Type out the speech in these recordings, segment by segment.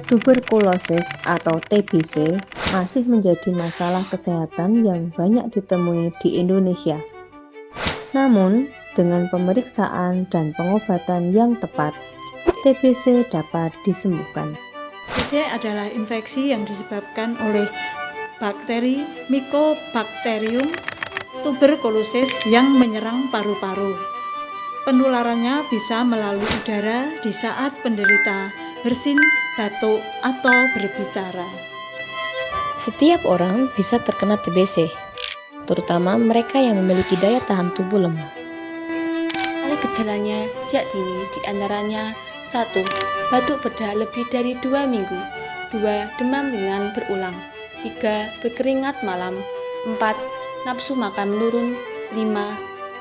Tuberkulosis atau TBC masih menjadi masalah kesehatan yang banyak ditemui di Indonesia. Namun, dengan pemeriksaan dan pengobatan yang tepat, TBC dapat disembuhkan. TBC adalah infeksi yang disebabkan oleh bakteri Mycobacterium tuberculosis yang menyerang paru-paru. Penularannya bisa melalui udara di saat penderita bersin, batuk, atau berbicara. Setiap orang bisa terkena TBC, terutama mereka yang memiliki daya tahan tubuh lemah. Gejalanya sejak dini diantaranya 1. Batuk berdah lebih dari 2 minggu 2. Demam ringan berulang 3. Berkeringat malam 4. Nafsu makan menurun 5.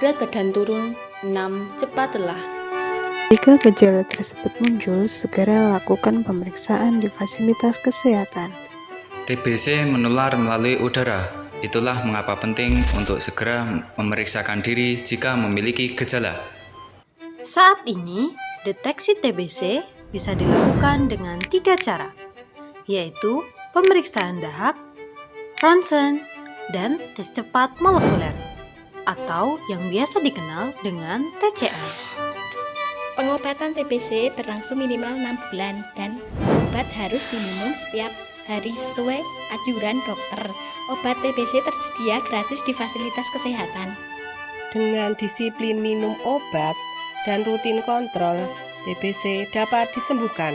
Berat badan turun 6. Cepat lelah. Jika gejala tersebut muncul, segera lakukan pemeriksaan di fasilitas kesehatan. TBC menular melalui udara. Itulah mengapa penting untuk segera memeriksakan diri jika memiliki gejala. Saat ini, deteksi TBC bisa dilakukan dengan 3 cara, yaitu pemeriksaan dahak, ronsen, dan tes cepat molekuler, atau yang biasa dikenal dengan TCM. Pengobatan TBC berlangsung minimal 6 bulan dan obat harus diminum setiap hari sesuai anjuran dokter. Obat TBC tersedia gratis di fasilitas kesehatan. Dengan disiplin minum obat dan rutin kontrol, TBC dapat disembuhkan.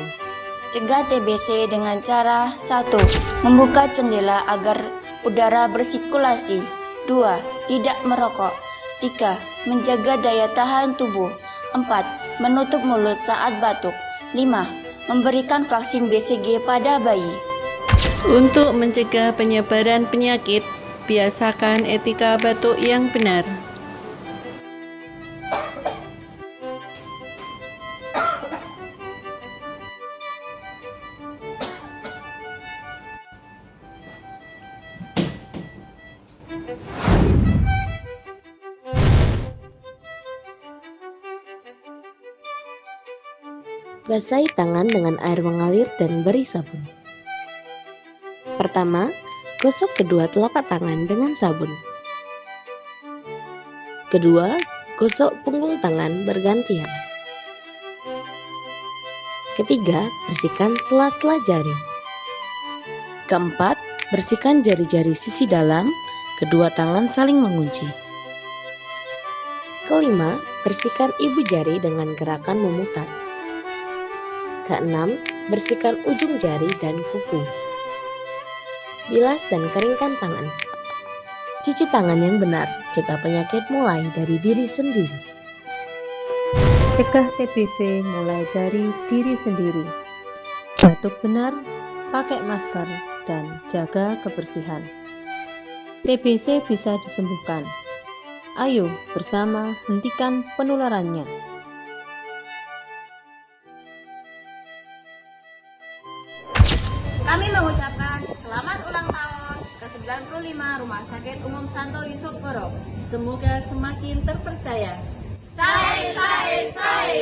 Cegah TBC dengan cara 1. Membuka jendela agar udara bersirkulasi 2. Tidak merokok 3. Menjaga daya tahan tubuh 4. Menutup mulut saat batuk 5. Memberikan vaksin BCG pada bayi. Untuk mencegah penyebaran penyakit, biasakan etika batuk yang benar. Basahi tangan dengan air mengalir dan beri sabun. Pertama, gosok kedua telapak tangan dengan sabun. Kedua, gosok punggung tangan bergantian. Ketiga, bersihkan sela-sela jari. Keempat, bersihkan jari-jari sisi dalam, kedua tangan saling mengunci. Kelima, bersihkan ibu jari dengan gerakan memutar. Keenam, bersihkan ujung jari dan kuku. Bilas dan keringkan tangan. Cuci tangan yang benar, cegah penyakit mulai dari diri sendiri. Cegah TBC mulai dari diri sendiri. Batuk benar, pakai masker, dan jaga kebersihan. TBC bisa disembuhkan. Ayo bersama hentikan penularannya. Kami mengucapkan selamat ulang tahun ke-95 Rumah Sakit Umum Santo Yusuf Boro. Semoga semakin terpercaya. Sai, sai, sai.